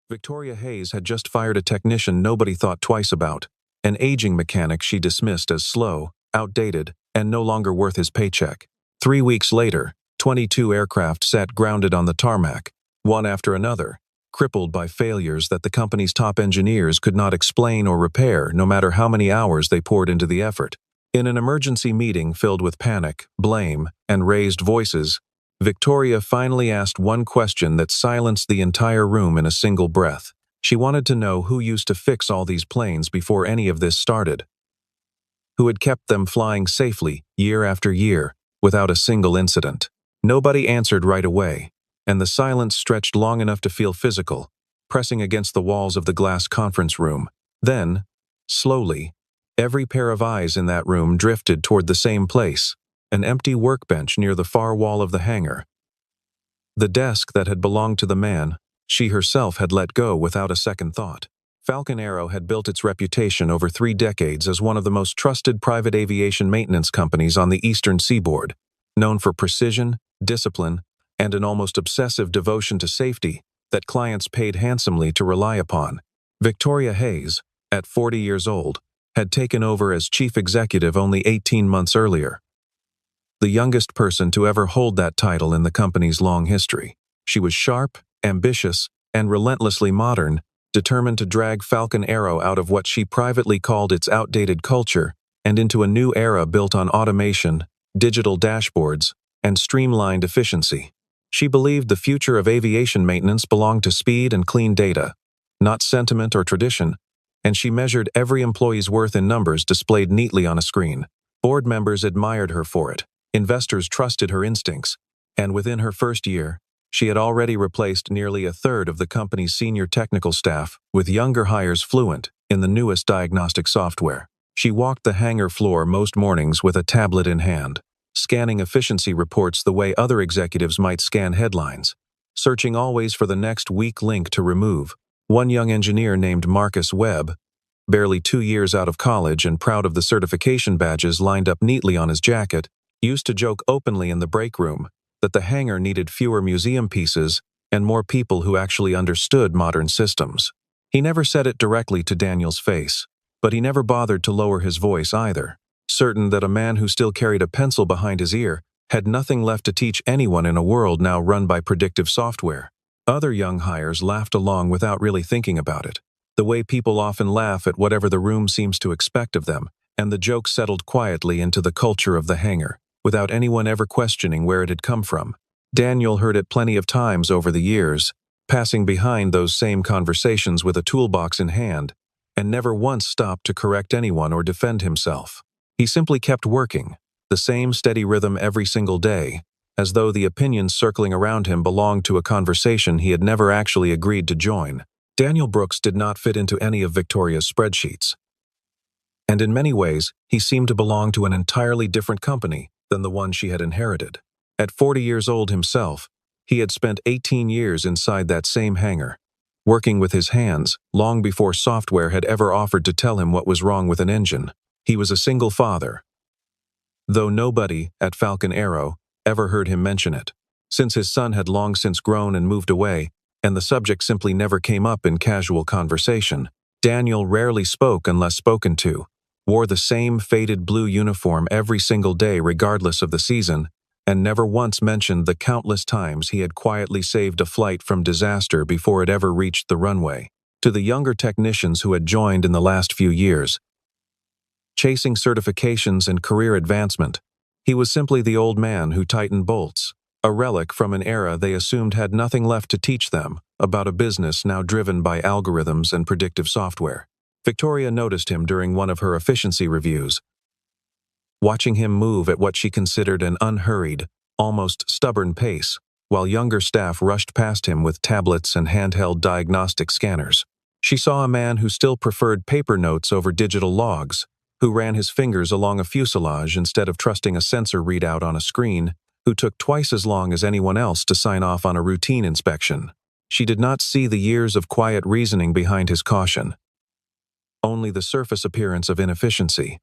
Victoria Hayes had just fired a technician nobody thought twice about, an aging mechanic she dismissed as slow, outdated, and no longer worth his paycheck. 3 weeks later, 22 aircraft sat grounded on the tarmac, one after another, crippled by failures that the company's top engineers could not explain or repair no matter how many hours they poured into the effort. In an emergency meeting filled with panic, blame, and raised voices, Victoria finally asked one question that silenced the entire room in a single breath. She wanted to know who used to fix all these planes before any of this started. Who had kept them flying safely, year after year, without a single incident. Nobody answered right away, and the silence stretched long enough to feel physical, pressing against the walls of the glass conference room. Then, slowly, every pair of eyes in that room drifted toward the same place, an empty workbench near the far wall of the hangar. The desk that had belonged to the man she herself had let go without a second thought. Falcon Aero had built its reputation over 3 decades as one of the most trusted private aviation maintenance companies on the eastern seaboard, known for precision, discipline, and an almost obsessive devotion to safety that clients paid handsomely to rely upon. Victoria Hayes, at 40 years old, had taken over as chief executive only 18 months earlier. The youngest person to ever hold that title in the company's long history. She was sharp, ambitious, and relentlessly modern, determined to drag Falcon Aero out of what she privately called its outdated culture and into a new era built on automation, digital dashboards, and streamlined efficiency. She believed the future of aviation maintenance belonged to speed and clean data, not sentiment or tradition, and she measured every employee's worth in numbers displayed neatly on a screen. Board members admired her for it. Investors trusted her instincts, and within her first year, she had already replaced nearly a third of the company's senior technical staff with younger hires fluent in the newest diagnostic software. She walked the hangar floor most mornings with a tablet in hand, scanning efficiency reports the way other executives might scan headlines, searching always for the next weak link to remove. One young engineer named Marcus Webb, barely 2 years out of college and proud of the certification badges lined up neatly on his jacket, used to joke openly in the break room that the hangar needed fewer museum pieces and more people who actually understood modern systems. He never said it directly to Daniel's face, but he never bothered to lower his voice either, certain that a man who still carried a pencil behind his ear had nothing left to teach anyone in a world now run by predictive software. Other young hires laughed along without really thinking about it, the way people often laugh at whatever the room seems to expect of them, and the joke settled quietly into the culture of the hangar, without anyone ever questioning where it had come from. Daniel heard it plenty of times over the years, passing behind those same conversations with a toolbox in hand, and never once stopped to correct anyone or defend himself. He simply kept working, the same steady rhythm every single day, as though the opinions circling around him belonged to a conversation he had never actually agreed to join. Daniel Brooks did not fit into any of Victoria's spreadsheets, and in many ways, he seemed to belong to an entirely different company than the one she had inherited. At 40 years old himself, he had spent 18 years inside that same hangar, working with his hands long before software had ever offered to tell him what was wrong with an engine. He was a single father, though nobody at Falcon Aero ever heard him mention it, since his son had long since grown and moved away, and the subject simply never came up in casual conversation. Daniel rarely spoke unless spoken to, wore the same faded blue uniform every single day regardless of the season, and never once mentioned the countless times he had quietly saved a flight from disaster before it ever reached the runway. To the younger technicians who had joined in the last few years, chasing certifications and career advancement, he was simply the old man who tightened bolts, a relic from an era they assumed had nothing left to teach them about a business now driven by algorithms and predictive software. Victoria noticed him during one of her efficiency reviews, watching him move at what she considered an unhurried, almost stubborn pace, while younger staff rushed past him with tablets and handheld diagnostic scanners. She saw a man who still preferred paper notes over digital logs, who ran his fingers along a fuselage instead of trusting a sensor readout on a screen, who took twice as long as anyone else to sign off on a routine inspection. She did not see the years of quiet reasoning behind his caution, only the surface appearance of inefficiency.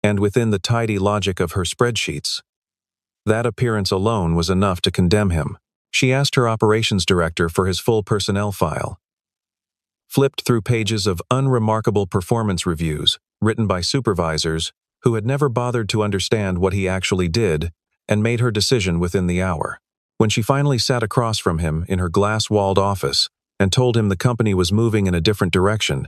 And within the tidy logic of her spreadsheets, that appearance alone was enough to condemn him. She asked her operations director for his full personnel file, flipped through pages of unremarkable performance reviews written by supervisors who had never bothered to understand what he actually did, and made her decision within the hour. When she finally sat across from him in her glass-walled office and told him the company was moving in a different direction,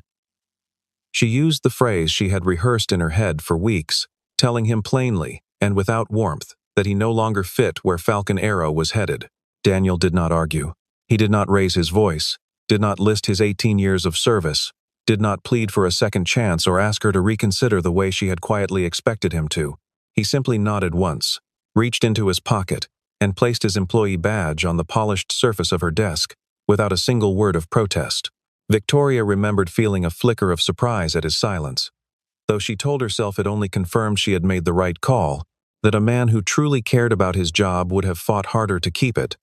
she used the phrase she had rehearsed in her head for weeks, telling him plainly and without warmth that he no longer fit where Falcon Arrow was headed. Daniel did not argue. He did not raise his voice, did not list his 18 years of service, did not plead for a second chance or ask her to reconsider the way she had quietly expected him to. He simply nodded once, reached into his pocket, and placed his employee badge on the polished surface of her desk, without a single word of protest. Victoria remembered feeling a flicker of surprise at his silence, though she told herself it only confirmed she had made the right call, that a man who truly cared about his job would have fought harder to keep it,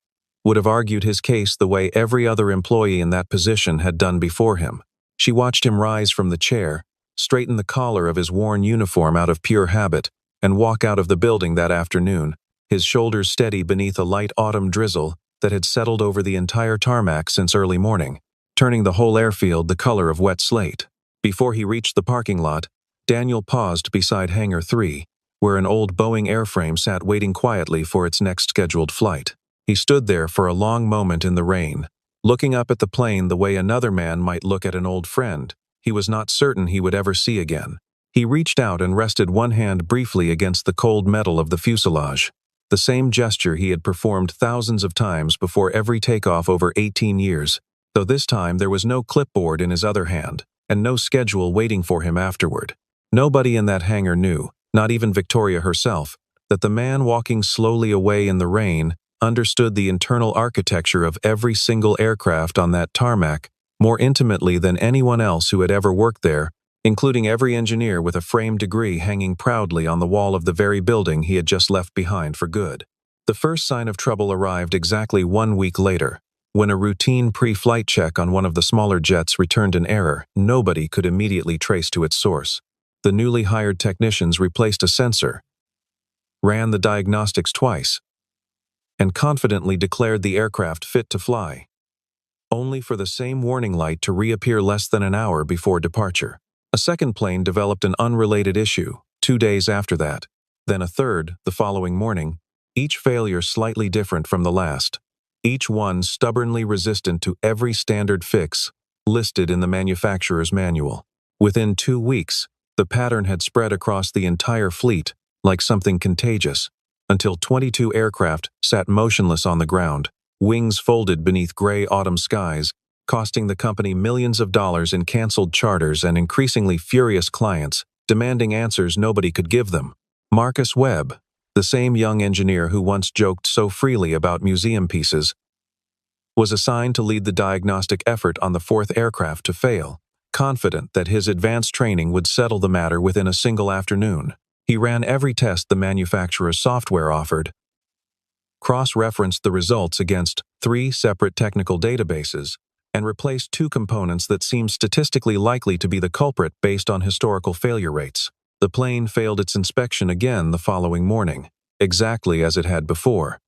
would have argued his case the way every other employee in that position had done before him. She watched him rise from the chair, straighten the collar of his worn uniform out of pure habit, and walk out of the building that afternoon, his shoulders steady beneath a light autumn drizzle that had settled over the entire tarmac since early morning, turning the whole airfield the color of wet slate. Before he reached the parking lot, Daniel paused beside Hangar 3, where an old Boeing airframe sat waiting quietly for its next scheduled flight. He stood there for a long moment in the rain, looking up at the plane the way another man might look at an old friend he was not certain he would ever see again. He reached out and rested one hand briefly against the cold metal of the fuselage, the same gesture he had performed thousands of times before every takeoff over 18 years, though this time there was no clipboard in his other hand, and no schedule waiting for him afterward. Nobody in that hangar knew, not even Victoria herself, that the man walking slowly away in the rain understood the internal architecture of every single aircraft on that tarmac more intimately than anyone else who had ever worked there, including every engineer with a framed degree hanging proudly on the wall of the very building he had just left behind for good. The first sign of trouble arrived exactly 1 week later, when a routine pre-flight check on one of the smaller jets returned an error nobody could immediately trace to its source. The newly hired technicians replaced a sensor, ran the diagnostics twice, and confidently declared the aircraft fit to fly, only for the same warning light to reappear less than an hour before departure. A second plane developed an unrelated issue 2 days after that, then a third the following morning, each failure slightly different from the last, each one stubbornly resistant to every standard fix listed in the manufacturer's manual. Within 2 weeks, the pattern had spread across the entire fleet like something contagious, until 22 aircraft sat motionless on the ground, wings folded beneath gray autumn skies, costing the company millions of dollars in canceled charters and increasingly furious clients, demanding answers nobody could give them. Marcus Webb, the same young engineer who once joked so freely about museum pieces, was assigned to lead the diagnostic effort on the fourth aircraft to fail, confident that his advanced training would settle the matter within a single afternoon. He ran every test the manufacturer's software offered, cross-referenced the results against 3 separate technical databases, and replaced 2 components that seemed statistically likely to be the culprit based on historical failure rates. The plane failed its inspection again the following morning, exactly as it had before.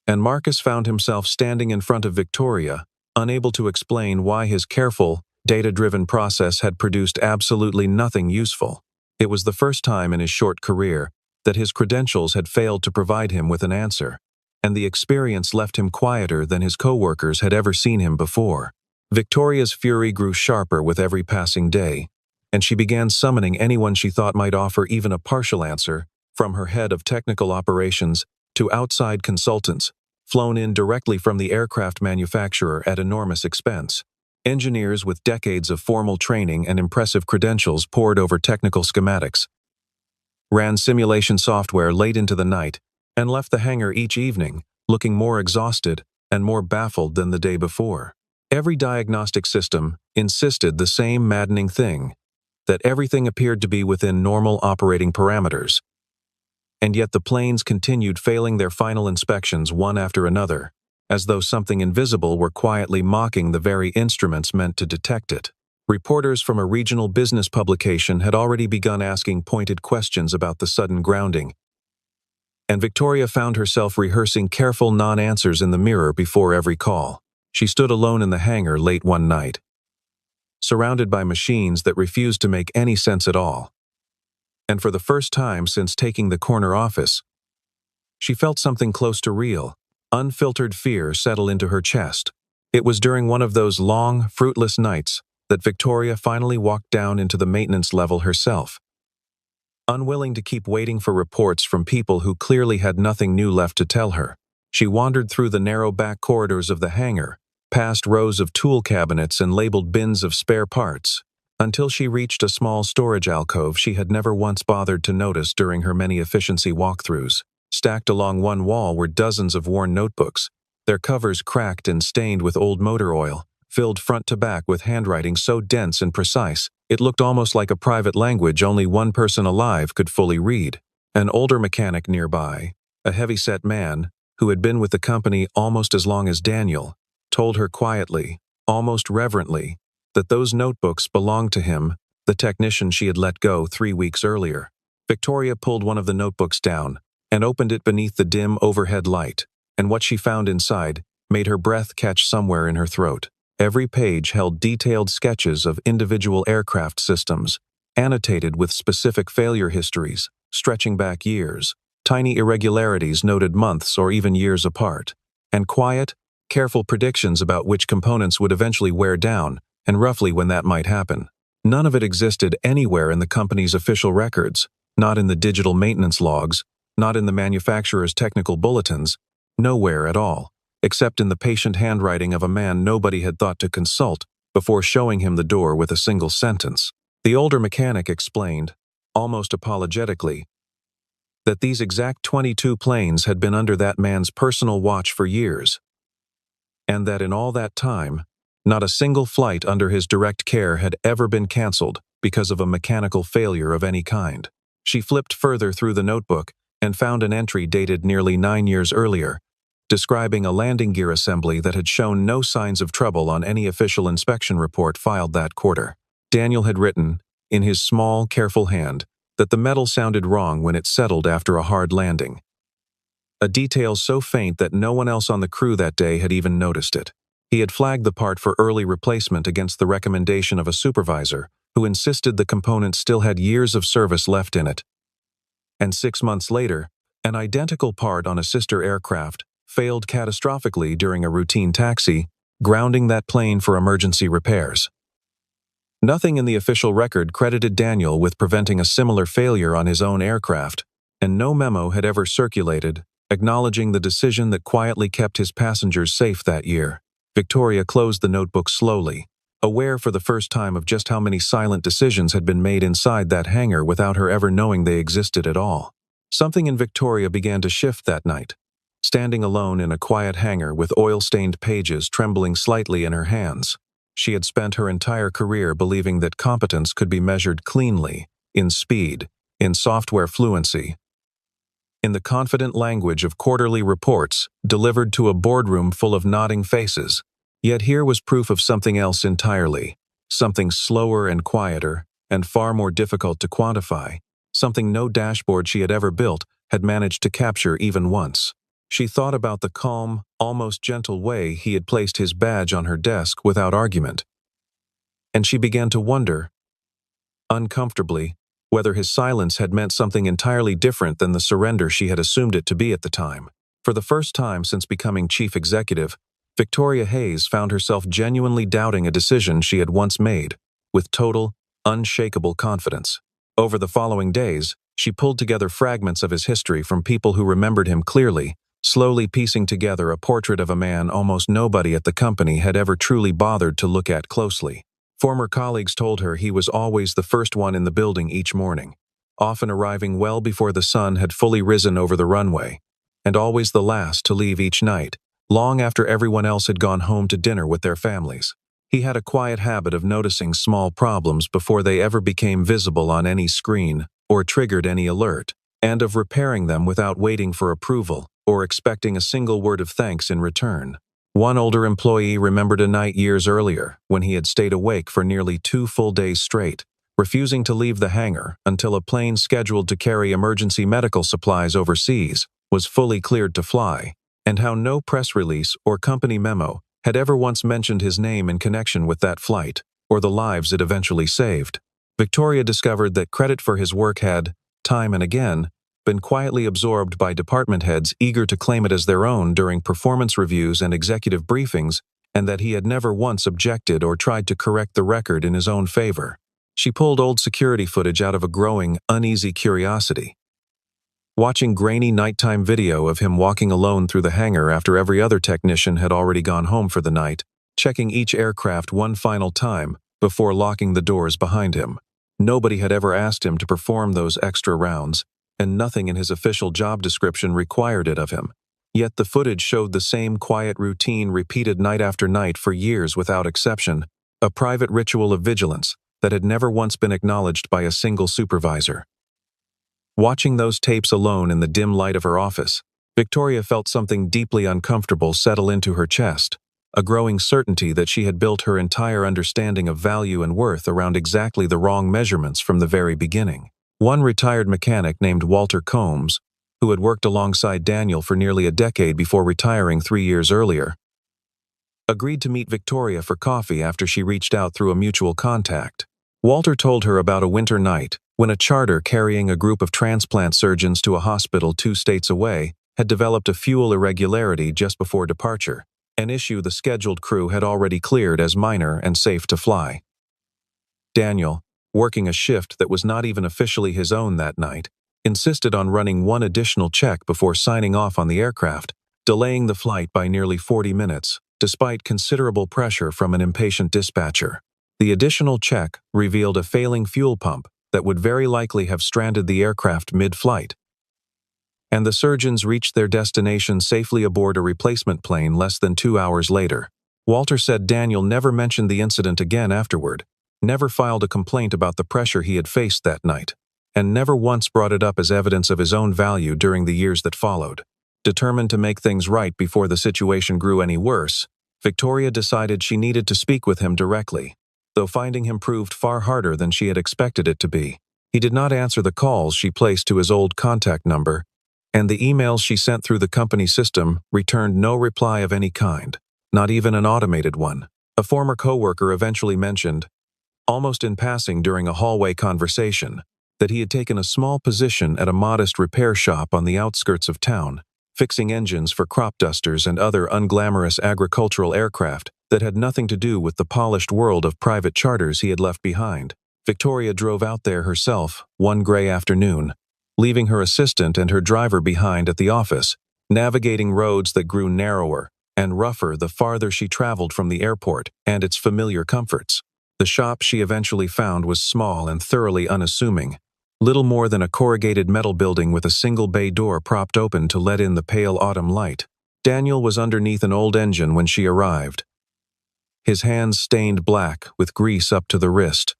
And Marcus found himself standing in front of Victoria, unable to explain why his careful, data-driven process had produced absolutely nothing useful. It was the first time in his short career that his credentials had failed to provide him with an answer, and the experience left him quieter than his co-workers had ever seen him before. Victoria's fury grew sharper with every passing day, and she began summoning anyone she thought might offer even a partial answer, from her head of technical operations to outside consultants, flown in directly from the aircraft manufacturer at enormous expense. Engineers with decades of formal training and impressive credentials pored over technical schematics, ran simulation software late into the night, and left the hangar each evening, looking more exhausted and more baffled than the day before. Every diagnostic system insisted the same maddening thing, that everything appeared to be within normal operating parameters. And yet the planes continued failing their final inspections one after another, as though something invisible were quietly mocking the very instruments meant to detect it. Reporters from a regional business publication had already begun asking pointed questions about the sudden grounding, and Victoria found herself rehearsing careful non-answers in the mirror before every call. She stood alone in the hangar late one night, surrounded by machines that refused to make any sense at all. And for the first time since taking the corner office, she felt something close to real, unfiltered fear settle into her chest. It was during one of those long, fruitless nights that Victoria finally walked down into the maintenance level herself. Unwilling to keep waiting for reports from people who clearly had nothing new left to tell her, she wandered through the narrow back corridors of the hangar, past rows of tool cabinets and labeled bins of spare parts, until she reached a small storage alcove she had never once bothered to notice during her many efficiency walkthroughs. Stacked along one wall were dozens of worn notebooks, their covers cracked and stained with old motor oil, filled front to back with handwriting so dense and precise, it looked almost like a private language only one person alive could fully read. An older mechanic nearby, a heavy-set man, who had been with the company almost as long as Daniel, told her quietly, almost reverently, that those notebooks belonged to him, the technician she had let go 3 weeks earlier. Victoria pulled one of the notebooks down and opened it beneath the dim overhead light, and what she found inside made her breath catch somewhere in her throat. Every page held detailed sketches of individual aircraft systems, annotated with specific failure histories, stretching back years, tiny irregularities noted months or even years apart, and quiet, careful predictions about which components would eventually wear down and roughly when that might happen. None of it existed anywhere in the company's official records, not in the digital maintenance logs, not in the manufacturer's technical bulletins, nowhere at all, except in the patient handwriting of a man nobody had thought to consult before showing him the door with a single sentence. The older mechanic explained, almost apologetically, that these exact 22 planes had been under that man's personal watch for years, and that in all that time, not a single flight under his direct care had ever been canceled because of a mechanical failure of any kind. She flipped further through the notebook and found an entry dated nearly 9 years earlier, describing a landing gear assembly that had shown no signs of trouble on any official inspection report filed that quarter. Daniel had written, in his small, careful hand, that the metal sounded wrong when it settled after a hard landing. A detail so faint that no one else on the crew that day had even noticed it. He had flagged the part for early replacement against the recommendation of a supervisor who insisted the component still had years of service left in it. And 6 months later, an identical part on a sister aircraft failed catastrophically during a routine taxi, grounding that plane for emergency repairs. Nothing in the official record credited Daniel with preventing a similar failure on his own aircraft, and no memo had ever circulated acknowledging the decision that quietly kept his passengers safe that year. Victoria closed the notebook slowly, aware for the first time of just how many silent decisions had been made inside that hangar without her ever knowing they existed at all. Something in Victoria began to shift that night. Standing alone in a quiet hangar with oil-stained pages trembling slightly in her hands, she had spent her entire career believing that competence could be measured cleanly, in speed, in software fluency, in the confident language of quarterly reports delivered to a boardroom full of nodding faces. Yet here was proof of something else entirely, something slower and quieter, and far more difficult to quantify, something no dashboard she had ever built had managed to capture even once. She thought about the calm, almost gentle way he had placed his badge on her desk without argument. And she began to wonder, uncomfortably, whether his silence had meant something entirely different than the surrender she had assumed it to be at the time. For the first time since becoming chief executive, Victoria Hayes found herself genuinely doubting a decision she had once made, with total, unshakable confidence. Over the following days, she pulled together fragments of his history from people who remembered him clearly, slowly piecing together a portrait of a man almost nobody at the company had ever truly bothered to look at closely. Former colleagues told her he was always the first one in the building each morning, often arriving well before the sun had fully risen over the runway, and always the last to leave each night, long after everyone else had gone home to dinner with their families. He had a quiet habit of noticing small problems before they ever became visible on any screen or triggered any alert, and of repairing them without waiting for approval or expecting a single word of thanks in return. One older employee remembered a night years earlier when he had stayed awake for nearly 2 full days straight, refusing to leave the hangar until a plane scheduled to carry emergency medical supplies overseas was fully cleared to fly, and how no press release or company memo had ever once mentioned his name in connection with that flight. or the lives it eventually saved. Victoria discovered that credit for his work had, time and again, been quietly absorbed by department heads eager to claim it as their own during performance reviews and executive briefings, and that he had never once objected or tried to correct the record in his own favor. She pulled old security footage out of a growing, uneasy curiosity. Watching grainy nighttime video of him walking alone through the hangar after every other technician had already gone home for the night, checking each aircraft one final time before locking the doors behind him. Nobody had ever asked him to perform those extra rounds, and nothing in his official job description required it of him. Yet the footage showed the same quiet routine repeated night after night for years without exception, a private ritual of vigilance that had never once been acknowledged by a single supervisor. Watching those tapes alone in the dim light of her office, Victoria felt something deeply uncomfortable settle into her chest, a growing certainty that she had built her entire understanding of value and worth around exactly the wrong measurements from the very beginning. One retired mechanic named Walter Combs, who had worked alongside Daniel for nearly a decade before retiring 3 years earlier, agreed to meet Victoria for coffee after she reached out through a mutual contact. Walter told her about a winter night when a charter carrying a group of transplant surgeons to a hospital 2 states away had developed a fuel irregularity just before departure, an issue the scheduled crew had already cleared as minor and safe to fly. Daniel, working a shift that was not even officially his own that night, insisted on running one additional check before signing off on the aircraft, delaying the flight by nearly 40 minutes, despite considerable pressure from an impatient dispatcher. The additional check revealed a failing fuel pump that would very likely have stranded the aircraft mid-flight, and the surgeons reached their destination safely aboard a replacement plane less than 2 hours later. Walter said Daniel never mentioned the incident again afterward, never filed a complaint about the pressure he had faced that night, and never once brought it up as evidence of his own value during the years that followed. Determined to make things right before the situation grew any worse, Victoria decided she needed to speak with him directly, though finding him proved far harder than she had expected it to be. He did not answer the calls she placed to his old contact number, and the emails she sent through the company system returned no reply of any kind, not even an automated one. A former coworker eventually mentioned, almost in passing during a hallway conversation, that he had taken a small position at a modest repair shop on the outskirts of town, fixing engines for crop dusters and other unglamorous agricultural aircraft that had nothing to do with the polished world of private charters he had left behind. Victoria drove out there herself one gray afternoon, leaving her assistant and her driver behind at the office, navigating roads that grew narrower and rougher the farther she traveled from the airport and its familiar comforts. The shop she eventually found was small and thoroughly unassuming, little more than a corrugated metal building with a single bay door propped open to let in the pale autumn light. Daniel was underneath an old engine when she arrived, his hands stained black with grease up to the wrist,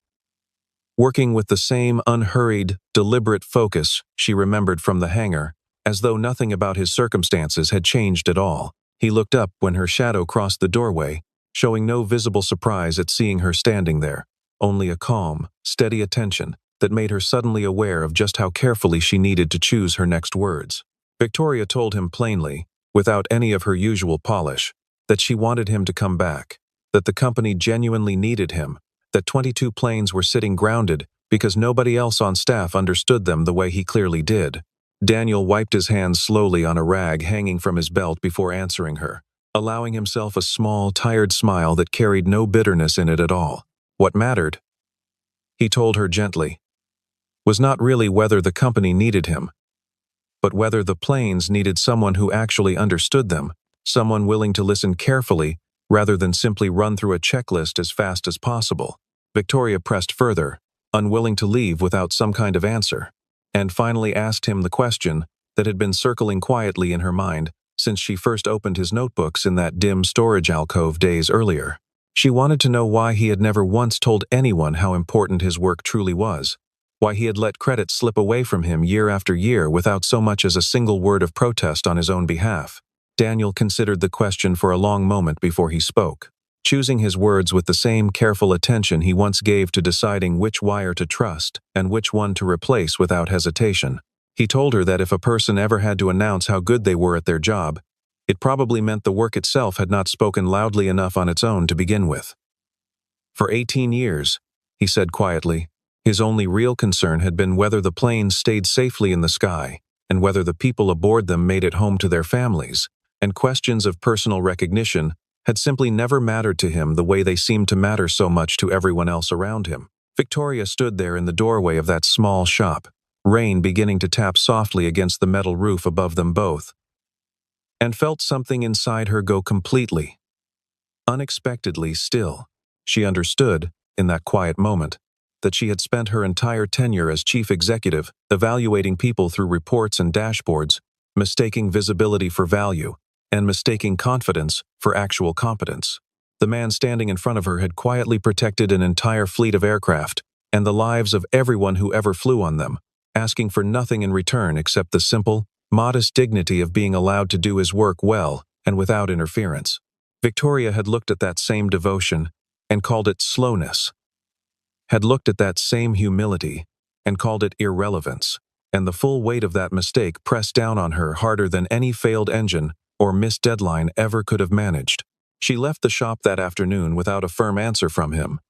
working with the same unhurried, deliberate focus she remembered from the hangar, as though nothing about his circumstances had changed at all. He looked up when her shadow crossed the doorway, showing no visible surprise at seeing her standing there, only a calm, steady attention that made her suddenly aware of just how carefully she needed to choose her next words. Victoria told him plainly, without any of her usual polish, that she wanted him to come back, that the company genuinely needed him, that 22 planes were sitting grounded because nobody else on staff understood them the way he clearly did. Daniel wiped his hands slowly on a rag hanging from his belt before answering her, allowing himself a small, tired smile that carried no bitterness in it at all. What mattered, he told her gently, was not really whether the company needed him, but whether the planes needed someone who actually understood them, someone willing to listen carefully rather than simply run through a checklist as fast as possible. Victoria pressed further, unwilling to leave without some kind of answer, and finally asked him the question that had been circling quietly in her mind since she first opened his notebooks in that dim storage alcove days earlier. She wanted to know why he had never once told anyone how important his work truly was, why he had let credit slip away from him year after year without so much as a single word of protest on his own behalf. Daniel considered the question for a long moment before he spoke, choosing his words with the same careful attention he once gave to deciding which wire to trust and which one to replace without hesitation. He told her that if a person ever had to announce how good they were at their job, it probably meant the work itself had not spoken loudly enough on its own to begin with. For 18 years, he said quietly, his only real concern had been whether the planes stayed safely in the sky and whether the people aboard them made it home to their families, and questions of personal recognition had simply never mattered to him the way they seemed to matter so much to everyone else around him. Victoria stood there in the doorway of that small shop, rain beginning to tap softly against the metal roof above them both, and felt something inside her go completely, unexpectedly still. She understood, in that quiet moment, that she had spent her entire tenure as chief executive evaluating people through reports and dashboards, mistaking visibility for value, and mistaking confidence for actual competence. The man standing in front of her had quietly protected an entire fleet of aircraft and the lives of everyone who ever flew on them, asking for nothing in return except the simple, modest dignity of being allowed to do his work well and without interference. Victoria had looked at that same devotion and called it slowness, had looked at that same humility and called it irrelevance, and the full weight of that mistake pressed down on her harder than any failed engine or missed deadline ever could have managed. She left the shop that afternoon without a firm answer from him,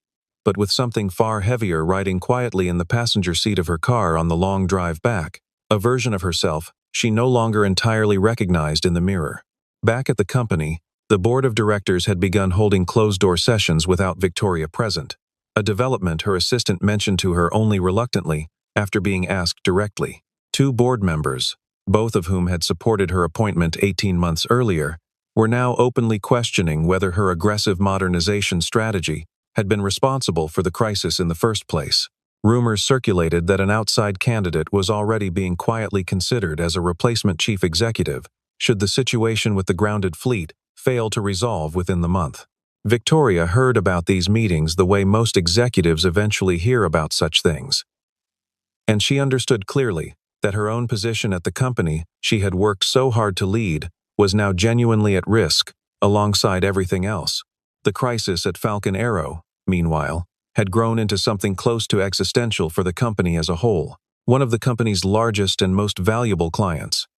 but with something far heavier riding quietly in the passenger seat of her car on the long drive back, a version of herself she no longer entirely recognized in the mirror. Back at the company, the board of directors had begun holding closed-door sessions without Victoria present, a development her assistant mentioned to her only reluctantly after being asked directly. Two board members, both of whom had supported her appointment 18 months earlier, were now openly questioning whether her aggressive modernization strategy had been responsible for the crisis in the first place. Rumors circulated that an outside candidate was already being quietly considered as a replacement chief executive should the situation with the grounded fleet fail to resolve within the month. Victoria heard about these meetings the way most executives eventually hear about such things, and she understood clearly that her own position at the company she had worked so hard to lead was now genuinely at risk alongside everything else. The crisis at Falcon Aero, meanwhile, had grown into something close to existential for the company as a whole, one of the company's largest and most valuable clients.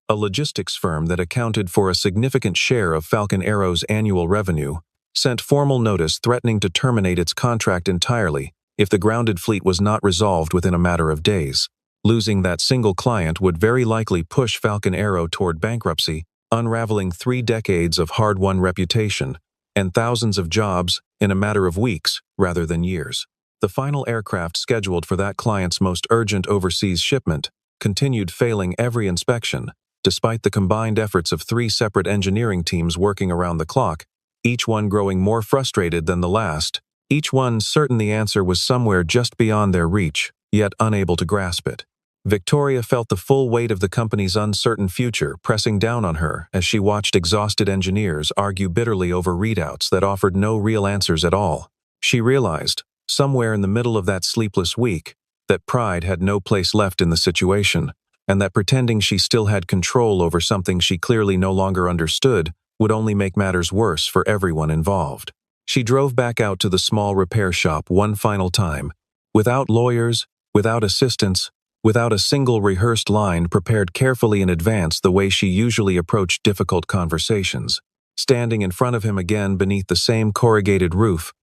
A logistics firm that accounted for a significant share of Falcon Aero's annual revenue sent formal notice threatening to terminate its contract entirely if the grounded fleet was not resolved within a matter of days. Losing that single client would very likely push Falcon Aero toward bankruptcy, unraveling 3 decades of hard-won reputation and thousands of jobs in a matter of weeks rather than years. The final aircraft scheduled for that client's most urgent overseas shipment continued failing every inspection, despite the combined efforts of 3 separate engineering teams working around the clock, each one growing more frustrated than the last, each one certain the answer was somewhere just beyond their reach, yet unable to grasp it. Victoria felt the full weight of the company's uncertain future pressing down on her as she watched exhausted engineers argue bitterly over readouts that offered no real answers at all. She realized, somewhere in the middle of that sleepless week, that pride had no place left in the situation, and that pretending she still had control over something she clearly no longer understood would only make matters worse for everyone involved. She drove back out to the small repair shop one final time, without lawyers, without assistants, without a single rehearsed line prepared carefully in advance the way she usually approached difficult conversations. Standing in front of him again beneath the same corrugated roof,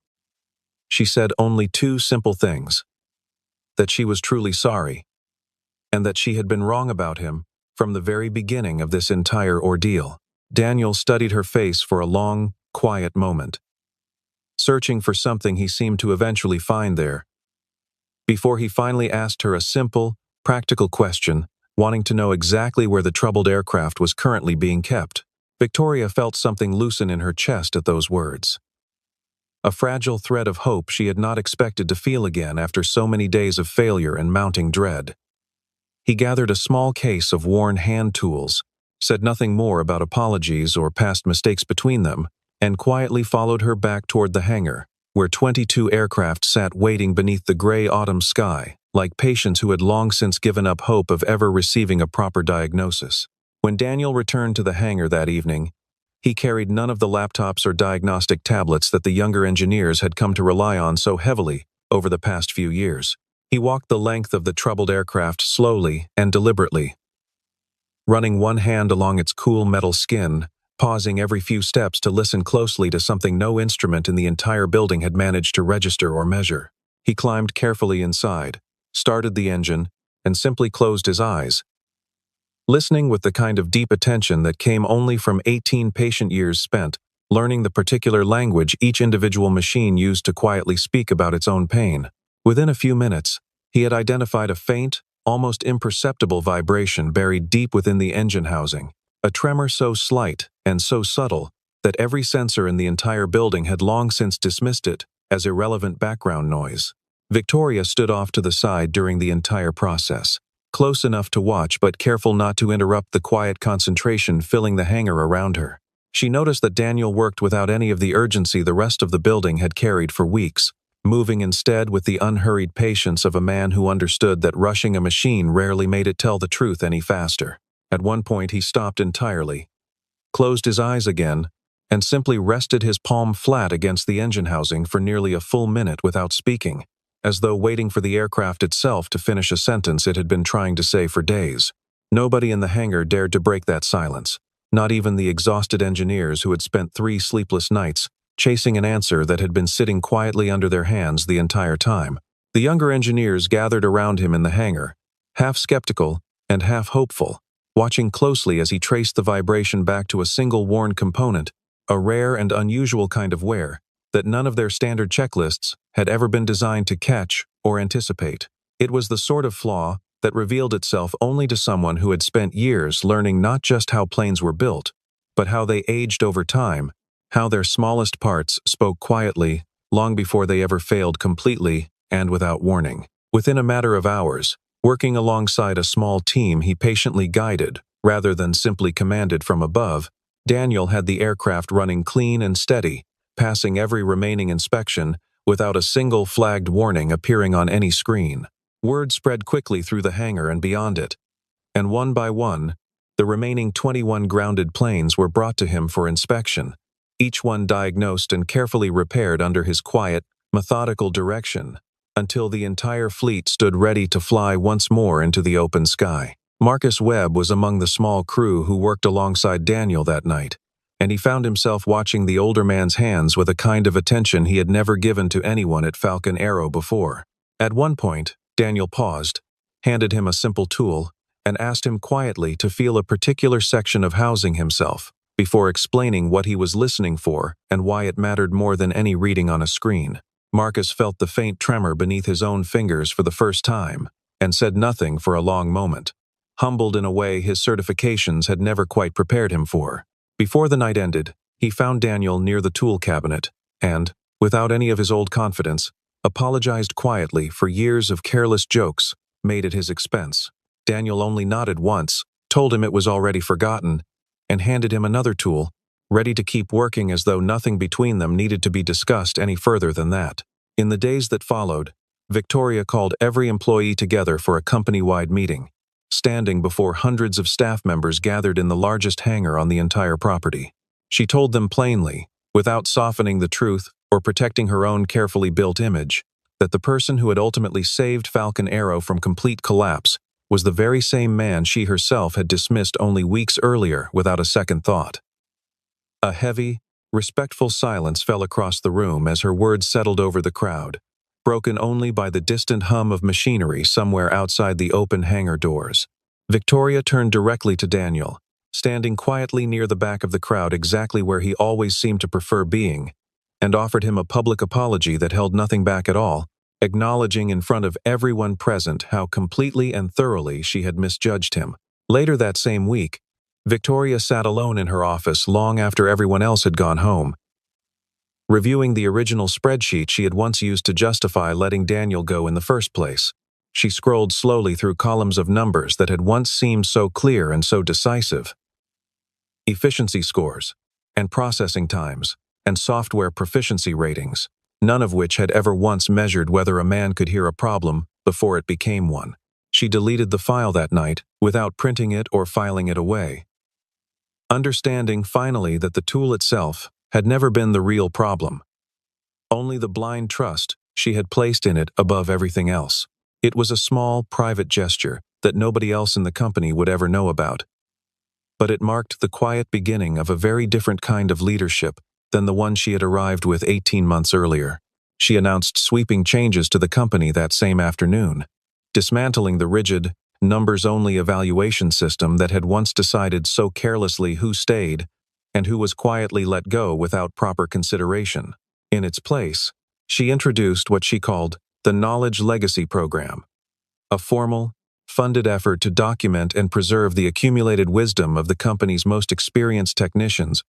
she said only 2 simple things: that she was truly sorry, and that she had been wrong about him from the very beginning of this entire ordeal. Daniel studied her face for a long, quiet moment, searching for something he seemed to eventually find there, before he finally asked her a simple, practical question, wanting to know exactly where the troubled aircraft was currently being kept. Victoria felt something loosen in her chest at those words. A fragile thread of hope she had not expected to feel again after so many days of failure and mounting dread. He gathered a small case of worn hand tools, said nothing more about apologies or past mistakes between them, and quietly followed her back toward the hangar, where 22 aircraft sat waiting beneath the gray autumn sky, like patients who had long since given up hope of ever receiving a proper diagnosis. When Daniel returned to the hangar that evening, he carried none of the laptops or diagnostic tablets that the younger engineers had come to rely on so heavily over the past few years. He walked the length of the troubled aircraft slowly and deliberately, running one hand along its cool metal skin, pausing every few steps to listen closely to something no instrument in the entire building had managed to register or measure. He climbed carefully inside, started the engine, and simply closed his eyes, listening with the kind of deep attention that came only from 18 patient years spent learning the particular language each individual machine used to quietly speak about its own pain. Within a few minutes, he had identified a faint, almost imperceptible vibration buried deep within the engine housing, a tremor so slight and so subtle that every sensor in the entire building had long since dismissed it as irrelevant background noise. Victoria stood off to the side during the entire process, close enough to watch but careful not to interrupt the quiet concentration filling the hangar around her. She noticed that Daniel worked without any of the urgency the rest of the building had carried for weeks, moving instead with the unhurried patience of a man who understood that rushing a machine rarely made it tell the truth any faster. At one point he stopped entirely, closed his eyes again, and simply rested his palm flat against the engine housing for nearly a full minute without speaking, as though waiting for the aircraft itself to finish a sentence it had been trying to say for days. Nobody in the hangar dared to break that silence. Not even the exhausted engineers who had spent 3 sleepless nights chasing an answer that had been sitting quietly under their hands the entire time. The younger engineers gathered around him in the hangar, half skeptical and half hopeful, watching closely as he traced the vibration back to a single worn component, a rare and unusual kind of wear that none of their standard checklists had ever been designed to catch or anticipate. It was the sort of flaw that revealed itself only to someone who had spent years learning not just how planes were built, but how they aged over time, how their smallest parts spoke quietly, long before they ever failed completely and without warning. Within a matter of hours, working alongside a small team he patiently guided, rather than simply commanded from above, Daniel had the aircraft running clean and steady, passing every remaining inspection without a single flagged warning appearing on any screen. Word spread quickly through the hangar and beyond it, and one by one, the remaining 21 grounded planes were brought to him for inspection, each one diagnosed and carefully repaired under his quiet, methodical direction, until the entire fleet stood ready to fly once more into the open sky. Marcus Webb was among the small crew who worked alongside Daniel that night, and he found himself watching the older man's hands with a kind of attention he had never given to anyone at Falcon Aero before. At one point, Daniel paused, handed him a simple tool, and asked him quietly to feel a particular section of housing himself, before explaining what he was listening for and why it mattered more than any reading on a screen. Marcus felt the faint tremor beneath his own fingers for the first time, and said nothing for a long moment, humbled in a way his certifications had never quite prepared him for. Before the night ended, he found Daniel near the tool cabinet, and, without any of his old confidence, apologized quietly for years of careless jokes made at his expense. Daniel only nodded once, told him it was already forgotten, and handed him another tool, ready to keep working as though nothing between them needed to be discussed any further than that. In the days that followed, Victoria called every employee together for a company-wide meeting, standing before hundreds of staff members gathered in the largest hangar on the entire property. She told them plainly, without softening the truth or protecting her own carefully built image, that the person who had ultimately saved Falcon Aero from complete collapse was the very same man she herself had dismissed only weeks earlier without a second thought. A heavy, respectful silence fell across the room as her words settled over the crowd, broken only by the distant hum of machinery somewhere outside the open hangar doors. Victoria turned directly to Daniel, standing quietly near the back of the crowd exactly where he always seemed to prefer being, and offered him a public apology that held nothing back at all, acknowledging in front of everyone present how completely and thoroughly she had misjudged him. Later that same week, Victoria sat alone in her office long after everyone else had gone home, reviewing the original spreadsheet she had once used to justify letting Daniel go in the first place. She scrolled slowly through columns of numbers that had once seemed so clear and so decisive. Efficiency scores, and processing times, and software proficiency ratings, none of which had ever once measured whether a man could hear a problem before it became one. She deleted the file that night without printing it or filing it away, understanding finally that the tool itself had never been the real problem, only the blind trust she had placed in it above everything else. It was a small, private gesture that nobody else in the company would ever know about, but it marked the quiet beginning of a very different kind of leadership than the one she had arrived with 18 months earlier. She announced sweeping changes to the company that same afternoon, dismantling the rigid, numbers-only evaluation system that had once decided so carelessly who stayed and who was quietly let go without proper consideration. In its place, she introduced what she called the Knowledge Legacy Program, a formal, funded effort to document and preserve the accumulated wisdom of the company's most experienced technicians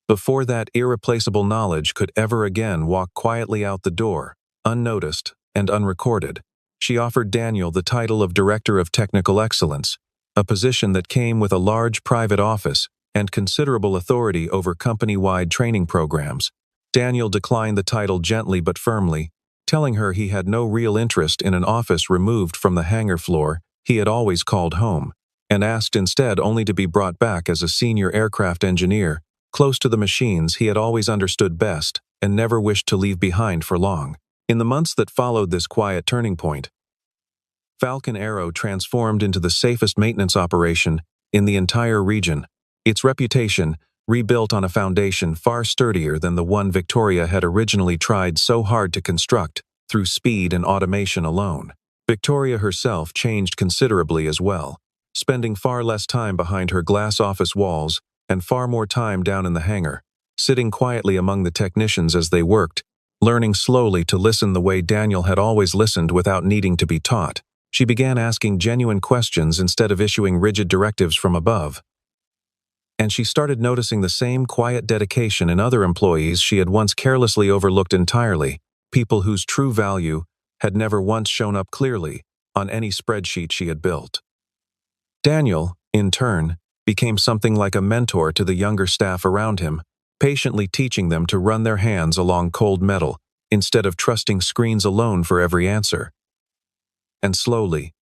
before that irreplaceable knowledge could ever again walk quietly out the door, unnoticed and unrecorded. She offered Daniel the title of Director of Technical Excellence, a position that came with a large private office and considerable authority over company-wide training programs. Daniel declined the title gently but firmly, telling her he had no real interest in an office removed from the hangar floor he had always called home, and asked instead only to be brought back as a senior aircraft engineer, close to the machines he had always understood best and never wished to leave behind for long. In the months that followed this quiet turning point, Falcon Aero transformed into the safest maintenance operation in the entire region. Its reputation, rebuilt on a foundation far sturdier than the one Victoria had originally tried so hard to construct through speed and automation alone. Victoria herself changed considerably as well, spending far less time behind her glass office walls and far more time down in the hangar, sitting quietly among the technicians as they worked, learning slowly to listen the way Daniel had always listened without needing to be taught. She began asking genuine questions instead of issuing rigid directives from above. And she started noticing the same quiet dedication in other employees she had once carelessly overlooked entirely, people whose true value had never once shown up clearly on any spreadsheet she had built. Daniel, in turn, became something like a mentor to the younger staff around him, patiently teaching them to run their hands along cold metal instead of trusting screens alone for every answer. And slowly,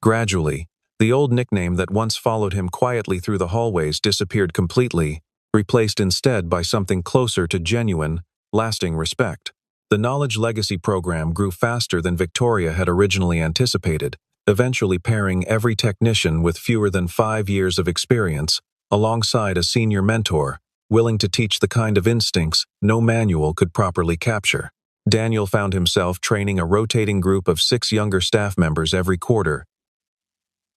gradually, the old nickname that once followed him quietly through the hallways disappeared completely, replaced instead by something closer to genuine, lasting respect. The Knowledge Legacy Program grew faster than Victoria had originally anticipated, eventually pairing every technician with fewer than 5 years of experience, alongside a senior mentor, willing to teach the kind of instincts no manual could properly capture. Daniel found himself training a rotating group of 6 younger staff members every quarter,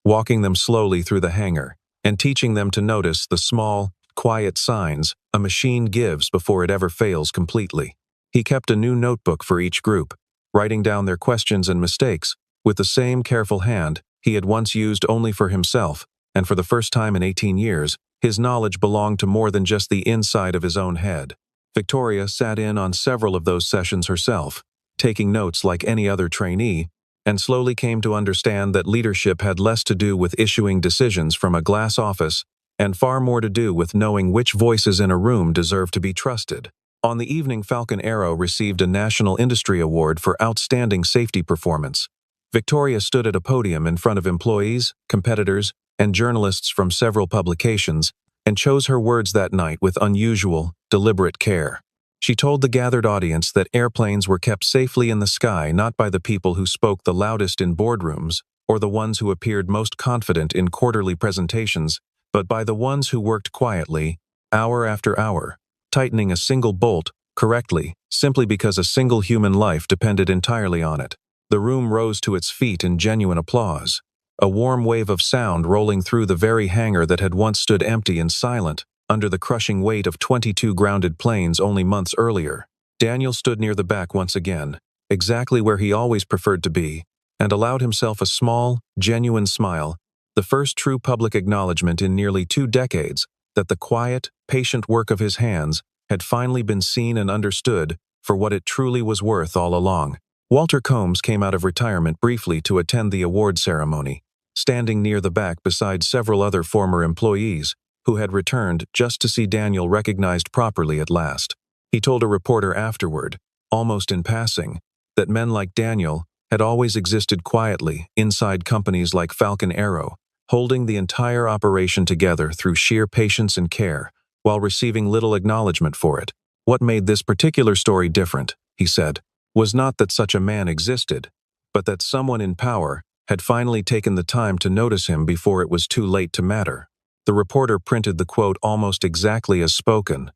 walking them slowly through the hangar and teaching them to notice the small, quiet signs a machine gives before it ever fails completely. He kept a new notebook for each group, writing down their questions and mistakes with the same careful hand he had once used only for himself, and for the first time in 18 years, his knowledge belonged to more than just the inside of his own head. Victoria sat in on several of those sessions herself, taking notes like any other trainee, and slowly came to understand that leadership had less to do with issuing decisions from a glass office and far more to do with knowing which voices in a room deserve to be trusted. On the evening, Falcon Aero received a National Industry Award for outstanding safety performance. Victoria stood at a podium in front of employees, competitors, and journalists from several publications and chose her words that night with unusual, deliberate care. She told the gathered audience that airplanes were kept safely in the sky not by the people who spoke the loudest in boardrooms or the ones who appeared most confident in quarterly presentations, but by the ones who worked quietly, hour after hour, tightening a single bolt correctly simply because a single human life depended entirely on it. The room rose to its feet in genuine applause, a warm wave of sound rolling through the very hangar that had once stood empty and silent under the crushing weight of 22 grounded planes only months earlier. Daniel stood near the back once again, exactly where he always preferred to be, and allowed himself a small, genuine smile, the first true public acknowledgement in nearly 2 decades that the quiet, patient work of his hands had finally been seen and understood for what it truly was worth all along. Walter Combs came out of retirement briefly to attend the award ceremony, standing near the back beside several other former employees who had returned just to see Daniel recognized properly at last. He told a reporter afterward, almost in passing, that men like Daniel had always existed quietly inside companies like Falcon Aero, holding the entire operation together through sheer patience and care, while receiving little acknowledgement for it. What made this particular story different, he said, was not that such a man existed, but that someone in power had finally taken the time to notice him before it was too late to matter. The reporter printed the quote almost exactly as spoken.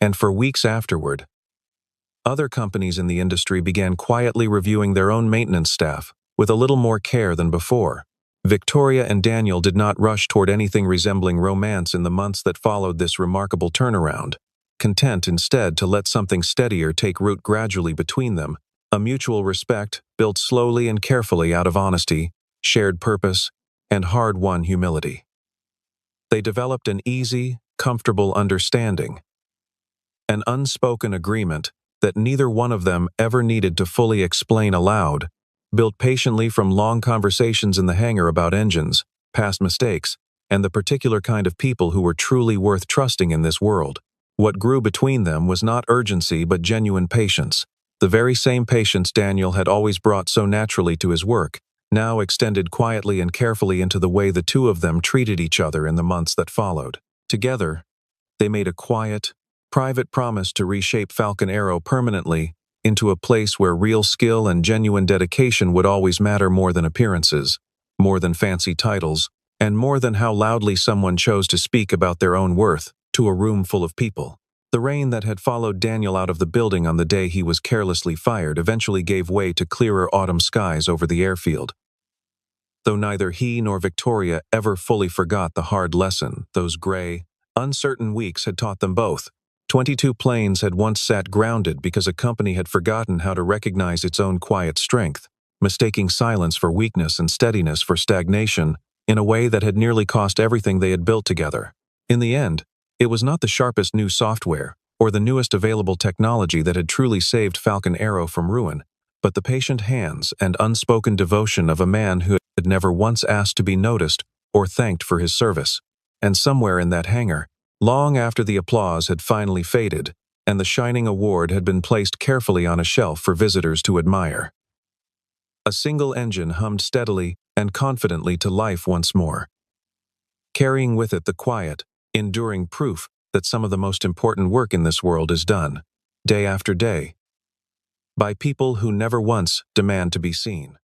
And for weeks afterward, other companies in the industry began quietly reviewing their own maintenance staff with a little more care than before. Victoria and Daniel did not rush toward anything resembling romance in the months that followed this remarkable turnaround, content instead to let something steadier take root gradually between them, a mutual respect built slowly and carefully out of honesty, shared purpose, and hard-won humility. They developed an easy, comfortable understanding, an unspoken agreement that neither one of them ever needed to fully explain aloud, built patiently from long conversations in the hangar about engines, past mistakes, and the particular kind of people who were truly worth trusting in this world. What grew between them was not urgency but genuine patience. The very same patience Daniel had always brought so naturally to his work, now extended quietly and carefully into the way the two of them treated each other in the months that followed. Together, they made a quiet, private promise to reshape Falcon Arrow permanently into a place where real skill and genuine dedication would always matter more than appearances, more than fancy titles, and more than how loudly someone chose to speak about their own worth to a room full of people. The rain that had followed Daniel out of the building on the day he was carelessly fired eventually gave way to clearer autumn skies over the airfield. Though neither he nor Victoria ever fully forgot the hard lesson those gray, uncertain weeks had taught them both. 22 planes had once sat grounded because a company had forgotten how to recognize its own quiet strength, mistaking silence for weakness and steadiness for stagnation in a way that had nearly cost everything they had built together. In the end, it was not the sharpest new software or the newest available technology that had truly saved Falcon Arrow from ruin, but the patient hands and unspoken devotion of a man who had never once asked to be noticed or thanked for his service. And somewhere in that hangar, long after the applause had finally faded and the shining award had been placed carefully on a shelf for visitors to admire, a single engine hummed steadily and confidently to life once more, carrying with it the quiet, enduring proof that some of the most important work in this world is done, day after day, by people who never once demand to be seen.